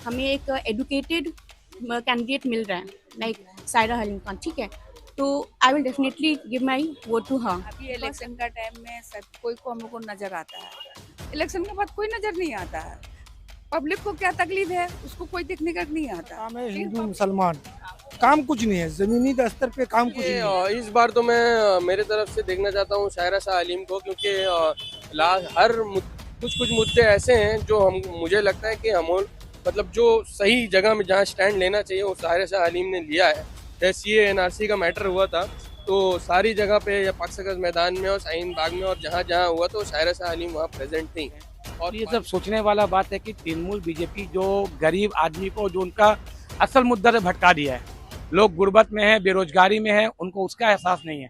हमें एक educated candidate मिल रहा है, लाइक सायरा हलीम खान, ठीक है। तो I will definitely give my vote to her. अभी इलेक्शन का टाइम में सब कोई को हम लोग को नजर आता है, इलेक्शन के बाद कोई नजर नहीं आता है। पब्लिक को क्या तकलीफ है उसको कोई देखने का नहीं आता। काम है हिंदू मुसलमान, काम कुछ नहीं है, जमीनी स्तर पे काम कुछ नहीं है। इस बार तो मैं मेरे तरफ से देखना चाहता हूँ शायरा शाह अलीम को, क्योंकि कुछ कुछ मुद्दे ऐसे हैं जो हम मुझे लगता है कि हम मतलब जो सही जगह में जहाँ स्टैंड लेना चाहिए वो शायरा शाह अलीम ने लिया है। जैसे ये एनआरसी का मैटर हुआ था तो सारी जगह पे या पाकसगंज मैदान में और शाहीन बाग में और जहाँ जहाँ हुआ तो शायरा शाह अलीम वहाँ प्रेजेंट थी। और ये सब सोचने वाला बात है कि तृणमूल बीजेपी जो गरीब आदमी को जो उनका असल मुद्दा से भटका दिया है, लोग गुर्बत में है, बेरोजगारी में है, उनको उसका एहसास नहीं है।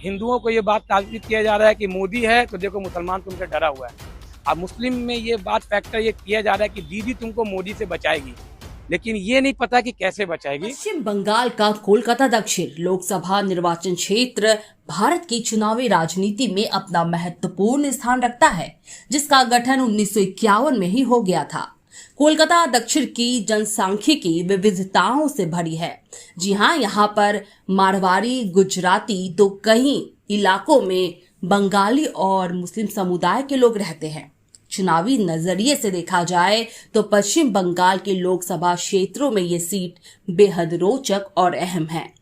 हिंदुओं को ये बात ताकीद किया जा रहा है कि मोदी है तो देखो मुसलमान तुमसे डरा हुआ है। अब मुस्लिम में ये बात फैक्टर ये किया जा रहा है कि दीदी तुमको मोदी से बचाएगी, लेकिन ये नहीं पता कि कैसे बचाएगी। पश्चिम बंगाल का कोलकाता दक्षिण लोकसभा निर्वाचन क्षेत्र भारत की चुनावी राजनीति में अपना महत्वपूर्ण स्थान रखता है, जिसका गठन 1951 में ही हो गया था। कोलकाता दक्षिण की जनसांख्यिकी विविधताओं से भरी है। जी हाँ, यहाँ पर मारवाड़ी, गुजराती तो कई इलाकों में बंगाली और मुस्लिम समुदाय के लोग रहते हैं। चुनावी नजरिए से देखा जाए तो पश्चिम बंगाल के लोकसभा क्षेत्रों में ये सीट बेहद रोचक और अहम है।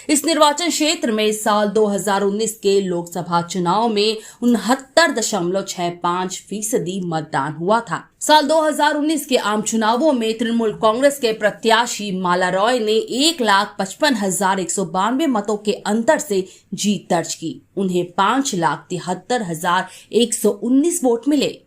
इस निर्वाचन क्षेत्र में साल 2019 के लोकसभा चुनाव में 69.65% मतदान हुआ था। साल 2019 के आम चुनावों में तृणमूल कांग्रेस के प्रत्याशी माला रॉय ने 1,55,192 मतों के अंतर से जीत दर्ज की। उन्हें 5,73,119 वोट मिले।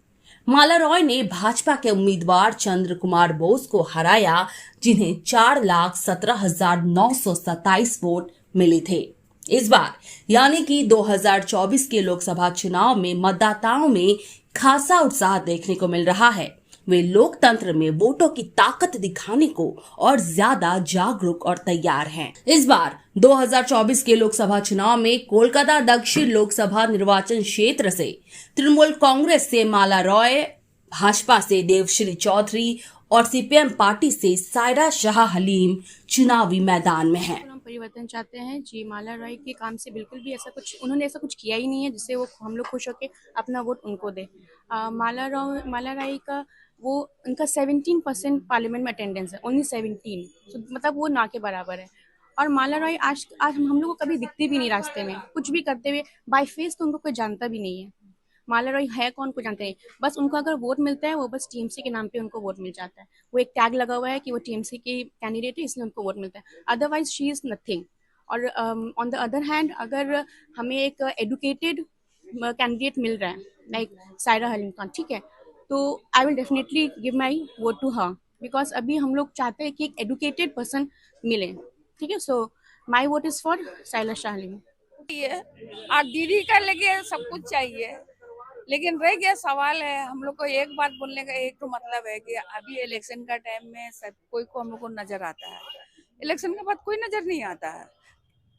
माला रॉय ने भाजपा के उम्मीदवार चंद्र कुमार बोस को हराया, जिन्हें 4,17,927 वोट मिले थे। इस बार यानी कि 2024 के लोकसभा चुनाव में मतदाताओं में खासा उत्साह देखने को मिल रहा है। वे लोकतंत्र में वोटों की ताकत दिखाने को और ज्यादा जागरूक और तैयार हैं। इस बार 2024 के लोकसभा चुनाव में कोलकाता दक्षिण लोकसभा निर्वाचन क्षेत्र से तृणमूल कांग्रेस से माला रॉय, भाजपा से देवश्री चौधरी और सीपीएम पार्टी से सायरा शाह हलीम चुनावी मैदान में हैं। हम परिवर्तन चाहते हैं जी। माला रॉय के काम से बिल्कुल भी उन्होंने ऐसा कुछ किया ही नहीं है जिससे वो हम लोग खुश होकर अपना वोट उनको दे। माला रॉय का उनका 17% पार्लियामेंट में अटेंडेंस है, ओनली 17, तो मतलब वो ना के बराबर है। और माला रॉय आज हम लोग को कभी दिखती भी नहीं रास्ते में कुछ भी करते हुए, बाय फेस तो उनको कोई जानता भी नहीं है। माला रॉय है कौन, को जानते हैं। बस उनको अगर वोट मिलता है वो बस टीएमसी के नाम पे उनको वोट मिल जाता है। वो एक टैग लगा हुआ है कि वो टीएमसी के कैंडिडेट है इसलिए उनको वोट मिलता है, अदरवाइज शी इज नथिंग। और ऑन द अदर हैंड अगर हमें एक एडुकेटेड कैंडिडेट मिल रहा है, लाइक सायरा हलीम खान, ठीक है, तो I will definitely give my vote to her, because अभी हम लोग चाहते हैं कि एक एडुकेटेड पर्सन मिले, ठीक है। So my vote is for Saira Shah Haleem. और दीदी का लेके सब कुछ चाहिए, लेकिन रह गया सवाल है हम लोग को एक बात बोलने का, एक तो मतलब है कि अभी इलेक्शन का टाइम में सब कोई को हम लोग को नजर आता है, इलेक्शन के बाद कोई नजर नहीं आता है।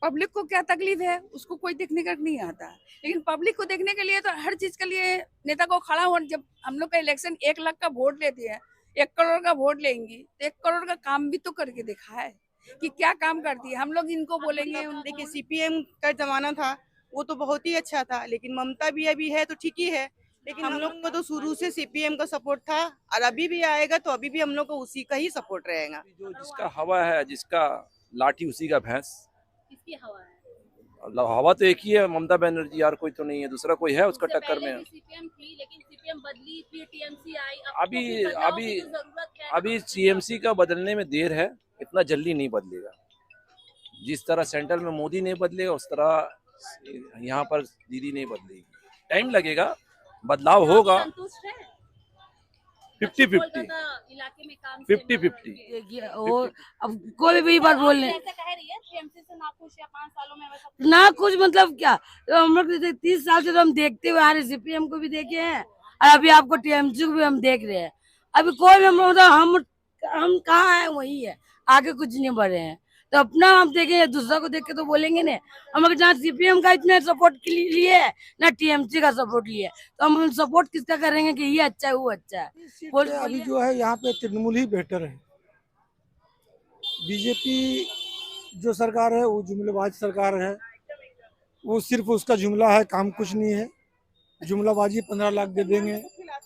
पब्लिक को क्या तकलीफ है उसको कोई देखने का नहीं आता, लेकिन पब्लिक को देखने के लिए तो हर चीज के लिए नेता को खड़ा हो। जब हम लोग का इलेक्शन 1 लाख का वोट लेती है, 1 करोड़ का वोट लेंगी तो 1 करोड़ का काम भी तो करके दिखा है कि क्या काम करती है। हम लोग इनको बोलेंगे। देखिए, सीपीएम का जमाना था वो तो बहुत ही अच्छा था, लेकिन ममता भी अभी है तो ठीक ही है, लेकिन हम लोग को तो शुरू से सीपीएम का सपोर्ट था और अभी भी आएगा तो अभी भी हम लोग को उसी का ही सपोर्ट रहेगा। जो जिसका हवा है, जिसका लाठी उसी का भैंस। किसकी हवा है? हवा तो एक ही है, ममता बनर्जी, यार कोई तो नहीं है, दूसरा कोई है उसका टक्कर में। सीपीएम थी, लेकिन सीपीएम बदली, फिर टीएमसी आई। अभी सीएमसी का बदलने में देर है, इतना जल्दी नहीं बदलेगा। जिस तरह सेंट्रल में मोदी नहीं बदलेगा उस तरह यहाँ पर दीदी नहीं बदलेगी, टाइम लगेगा, बदलाव होगा। 50-50 इलाके में काम 50-50। और अब कोई भी बात बोल रहे ऐसा कह रही है टीएमसी से ना खुश या 5 सालों में वैसा ना कुछ, मतलब क्या, तो हम लोग 30 साल से तो हम देखते हुए आ रहे, सीपीएम को भी देखे हैं और अभी आपको टीएमसी को भी हम देख रहे हैं। अभी कोई भी हम कहाँ है वही है, आगे कुछ नहीं बढ़े हैं। तो अपना हम देखेंगे, दूसरा को देख के तो बोलेंगे नहीं। हम अगर जहाँ सीपीएम का इतने सपोर्ट के लिए है ना टीएमसी का सपोर्ट लिए है, तो हम सपोर्ट किसका करेंगे कि ये अच्छा है वो अच्छा है? अभी जो है यहाँ पे तृणमूल ही बेहतर है। बीजेपी जो सरकार है वो जुमलेबाज सरकार है। वो सिर्फ उसका जुमला है, काम कुछ नहीं है। जुमलाबाजी 15 लाख दे देंगे,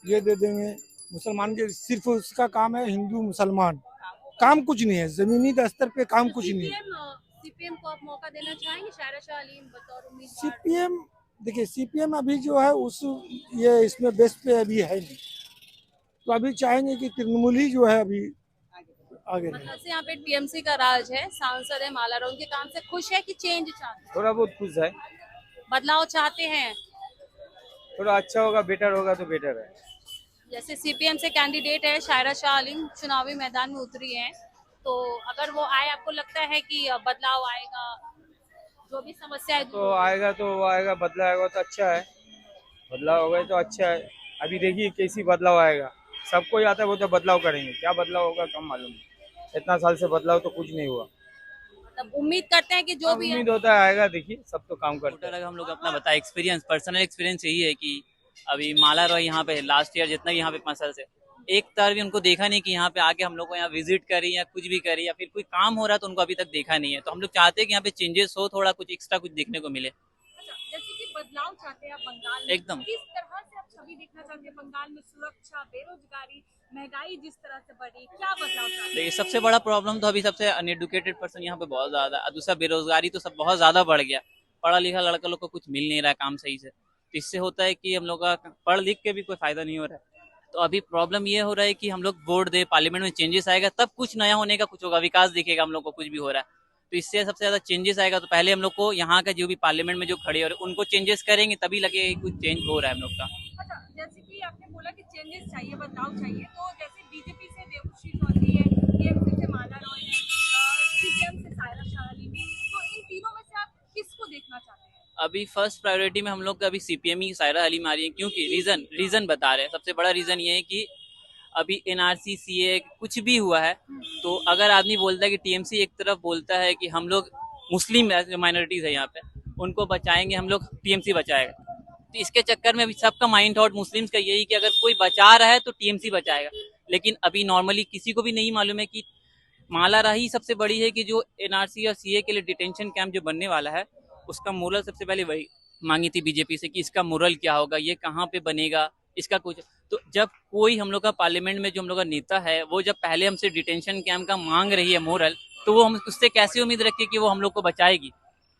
ये दे देंगे। मुसलमान के सिर्फ उसका काम है, हिंदू मुसलमान, काम कुछ नहीं है। जमीनी स्तर पे काम कुछ नहीं है। सीपीएम को आप मौका देना चाहेंगे? शायरा शाह अलीम बतौर उम्मीदवार। सीपीएम देखिए, सीपीएम अभी जो है उस ये इसमें बेस पे अभी है नहीं, तो अभी चाहेंगे कि तृणमूल ही जो है अभी आगे रहे। मतलब से यहाँ पे टीएमसी का राज है, सांसद है माला राव, उनके काम से खुश है कि चेंज चाहते हैं? थोड़ा बहुत खुश है, बदलाव चाहते हैं? थोड़ा अच्छा होगा, बेटर होगा तो बेटर है। जैसे सीपीएम से कैंडिडेट है शायरा शाह अलीम, चुनावी मैदान में उतरी हैं, तो अगर वो आए, आपको लगता है कि बदलाव आएगा, जो भी समस्या है तो आएगा, तो वो आएगा, बदलाव आएगा तो अच्छा है, बदलाव होगा तो अच्छा है। अभी देखिए कैसी बदलाव आएगा, सबको ही आता है वो तो बदलाव करेंगे, क्या बदलाव होगा कम मालूम है। इतना साल से बदलाव तो कुछ नहीं हुआ। मतलब उम्मीद करते हैं कि जो भी है उम्मीद होता है आएगा, देखिए सब तो काम करते हैं। हम लोग अपना बताए एक्सपीरियंस, पर्सनल एक्सपीरियंस यही है कि अभी माला रॉय यहाँ पे लास्ट ईयर जितना भी यहाँ पे 5 साल से एक बार भी उनको देखा नहीं कि यहाँ पे आके हम लोग को यहाँ विजिट करी या कुछ भी करी या फिर कोई काम हो रहा तो उनको अभी तक देखा नहीं है। तो हम लोग चाहते हैं कि यहाँ पे चेंजेस हो, थोड़ा कुछ एक्स्ट्रा कुछ देखने को मिले। जैसे कि बदलाव चाहते हैं आप बंगाल में, एकदम। किस तरह से आप छवि देखना चाहते हैं बंगाल में? सुरक्षा, बेरोजगारी, महंगाई जिस तरह से बढ़ी, क्या बदलाव चाहते हैं? देखिए सबसे बड़ा प्रॉब्लम तो अभी सबसे अनएडुकेटेड पर्सन यहाँ पे बहुत ज्यादा है, दूसरा बेरोजगारी तो सब बहुत ज्यादा बढ़ गया। पढ़ा लिखा लड़का लोग को कुछ मिल नहीं रहा है काम सही से, तो इससे होता है कि हम लोग का पढ़ लिख के भी कोई फायदा नहीं हो रहा है। तो अभी प्रॉब्लम ये हो रहा है कि हम लोग वोट दे, पार्लियामेंट में चेंजेस आएगा तब कुछ नया होने का कुछ होगा, विकास दिखेगा हम लोग को कुछ भी हो रहा है। तो इससे सबसे ज्यादा चेंजेस आएगा तो पहले हम लोग को यहाँ का जो भी पार्लियामेंट में जो खड़े हो रहे हैं उनको चेंजेस करेंगे तभी लगेगा कुछ चेंज हो रहा है हम लोग का। अच्छा, जैसे कि आपने बोला कि चेंजेस चाहिए, बदलाव चाहिए, तो जैसे बीजेपी से देवश्री चौधरी है, टीएमसी से माला रॉय है, सीपीएम से सायरा शाह अलीम है, तो इन तीनों में से आप किसको देखना चाहते हैं? अभी फर्स्ट प्रायोरिटी में हम लोग का अभी सीपीएम ही सायरा अलीम आ रही है, क्योंकि रीजन बता रहे हैं। सबसे बड़ा रीजन ये है कि अभी एनआरसी सीए कुछ भी हुआ है तो अगर आदमी बोलता है कि टीएमसी एक तरफ बोलता है कि हम लोग मुस्लिम माइनॉरिटीज है यहाँ पे उनको बचाएंगे, हम लोग टीएमसी बचाएगा, तो इसके चक्कर में अभी सबका माइंड थॉट मुस्लिम्स का यही कि अगर कोई बचा रहा है तो टीएमसी बचाएगा। लेकिन अभी नॉर्मली किसी को भी नहीं मालूम है कि माला राही सबसे बड़ी है कि जो एनआरसी और सीए के लिए डिटेंशन कैंप जो बनने वाला है उसका मोरल सबसे पहले वही मांगी थी बीजेपी से कि इसका मोरल क्या होगा, ये कहाँ पे बनेगा, इसका कुछ। तो जब कोई हम लोग का पार्लियामेंट में जो हम लोग का नेता है वो जब पहले हमसे डिटेंशन कैंप का मांग रही है मोरल, तो वो हम उससे कैसे उम्मीद रखें कि वो हम लोग को बचाएगी।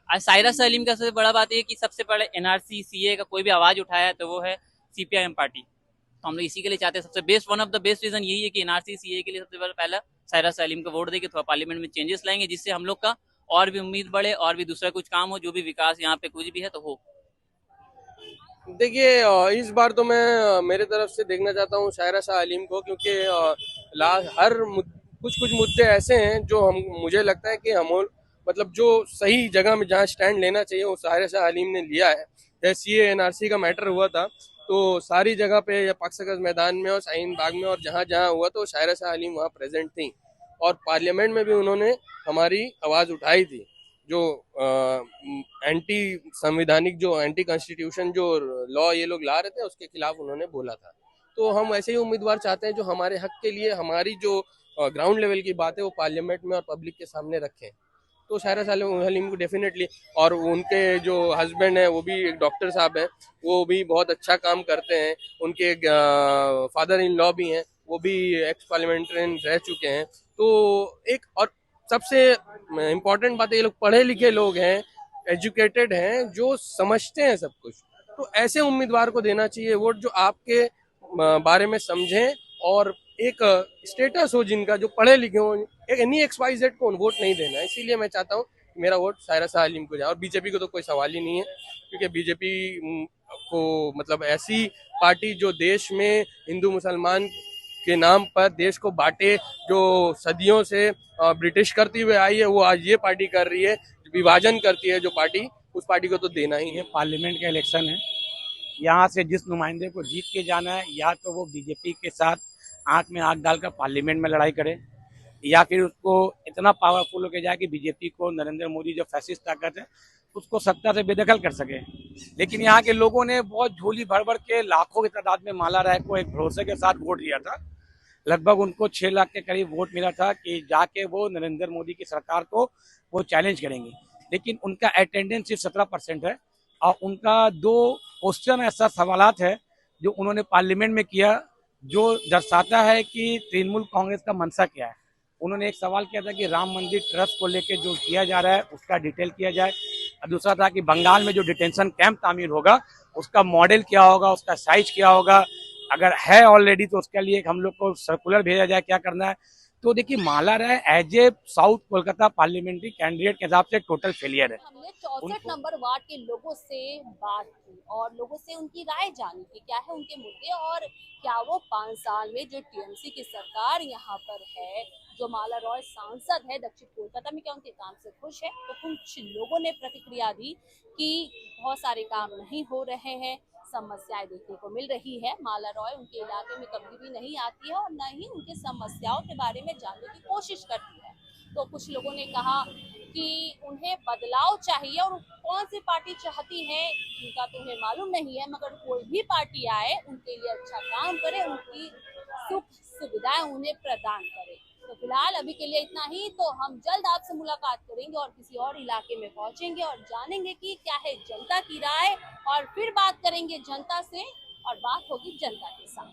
आज सायरा सलीम का सबसे बड़ा बात ये कि सबसे पहले एनआरसी सीए का कोई भी आवाज उठाया है तो वो है सीपीआईएम पार्टी। तो हम लोग इसी के लिए चाहते हैं, सबसे best one of the best reason यही है कि एनआरसी सीए के लिए सबसे पहला सायरा सलीम को वोट देके थोड़ा पार्लियामेंट में चेंजेस लाएंगे जिससे हम लोग का और भी उम्मीद बढ़े और भी दूसरा कुछ काम हो, जो भी विकास यहाँ पे कुछ भी है तो हो। देखिए इस बार तो मैं मेरे तरफ से देखना चाहता हूँ सायरा शाह अलीम को, क्योंकि हर कुछ मुद्दे ऐसे हैं जो मुझे लगता है कि हम मतलब जो सही जगह में जहाँ स्टैंड लेना चाहिए वो सायरा शाह अलीम ने लिया है। जैसे सीए एनआरसी का मैटर हुआ था तो सारी जगह पे या पाकसकस मैदान में और शाहीन बाग में और जहाँ जहाँ हुआ तो सायरा शाह अलीम वहाँ प्रेजेंट थी और पार्लियामेंट में भी उन्होंने हमारी आवाज़ उठाई थी। जो एंटी संवैधानिक, जो एंटी कॉन्स्टिट्यूशन जो लॉ ये लोग ला रहे थे उसके खिलाफ उन्होंने बोला था। तो हम ऐसे ही उम्मीदवार चाहते हैं जो हमारे हक के लिए हमारी जो ग्राउंड लेवल की बात है वो पार्लियामेंट में और पब्लिक के सामने रखें। तो सायरा शाह अलीम को डेफिनेटली, और उनके जो हस्बैंड हैं वो भी एक डॉक्टर साहब हैं, वो भी बहुत अच्छा काम करते हैं। उनके फादर इन लॉ भी हैं, वो भी एक्स पार्लियामेंट्रियन रह चुके हैं। तो एक और सबसे इम्पोर्टेंट बात है, ये लोग पढ़े लिखे लोग हैं, एजुकेटेड हैं, जो समझते हैं सब कुछ। तो ऐसे उम्मीदवार को देना चाहिए वोट जो आपके बारे में समझें और एक स्टेटस हो जिनका, जो पढ़े लिखे हो। एक एनी XYZ को वोट नहीं देना है। इसीलिए मैं चाहता हूँ मेरा वोट सायरा शाह अलीम को जाए। और बीजेपी को तो कोई सवाल ही नहीं है, क्योंकि बीजेपी को मतलब ऐसी पार्टी जो देश में हिंदू मुसलमान के नाम पर देश को बांटे, जो सदियों से ब्रिटिश करती हुए आई है, वो आज ये पार्टी कर रही है, विभाजन करती है जो पार्टी, उस पार्टी को तो देना ही है। पार्लियामेंट का इलेक्शन है, यहाँ से जिस नुमाइंदे को जीत के जाना है या तो वो बीजेपी के साथ आंख में आंख डालकर पार्लियामेंट में लड़ाई करे या फिर उसको इतना पावरफुल होकर जाए कि बीजेपी को नरेंद्र मोदी जो फैसिस्ट ताकत है उसको सत्ता से बेदखल कर सके। लेकिन यहाँ के लोगों ने बहुत झोली भर भर के लाखों की तादाद में माला राय को एक भरोसे के साथ वोट दिया था। लगभग उनको 6 लाख के करीब वोट मिला था कि जाके वो नरेंद्र मोदी की सरकार को वो चैलेंज करेंगे। लेकिन उनका अटेंडेंस सिर्फ 17% है और उनका 2 क्वेश्चन ऐसा सवालात है जो उन्होंने पार्लियामेंट में किया जो दर्शाता है कि तृणमूल कांग्रेस का मंशा क्या है। उन्होंने एक सवाल किया था कि राम मंदिर ट्रस्ट को लेकर जो किया जा रहा है उसका डिटेल किया जाए, और दूसरा था कि बंगाल में जो डिटेंशन कैंप तामीर होगा उसका मॉडल क्या होगा, उसका साइज क्या होगा, अगर है ऑलरेडी तो उसके लिए हम लोग को सर्कुलर भेजा जाए, क्या करना है। तो देखिए Mala Rai as a south Kolkata parliamentary candidate के हिसाब से टोटल फेलियर है। हमने 64 नंबर वार्ड के लोगों से बात की और लोगों से उनकी राय जानी कि क्या है उनके मुद्दे और क्या वो 5 साल में जो टीएमसी की सरकार यहाँ पर है, जो माला रॉय सांसद है दक्षिण कोलकाता में, क्या उनके काम से खुश है। तो कुछ लोगों ने प्रतिक्रिया दी कि बहुत सारे काम नहीं हो रहे हैं, समस्याएं देखने को मिल रही है। माला रॉय उनके इलाके में कभी भी नहीं आती है और न ही उनके समस्याओं के बारे में जानने की कोशिश करती है। तो कुछ लोगों ने कहा कि उन्हें बदलाव चाहिए और कौन सी पार्टी चाहती है उनका तो उन्हें मालूम नहीं है, मगर कोई भी पार्टी आए उनके लिए अच्छा काम करे, उनकी सुख सुविधाएं उन्हें प्रदान करे। तो फिलहाल अभी के लिए इतना ही। तो हम जल्द आपसे मुलाकात करेंगे और किसी और इलाके में पहुंचेंगे और जानेंगे कि क्या है जनता की राय, और फिर बात करेंगे जनता से और बात होगी जनता के साथ।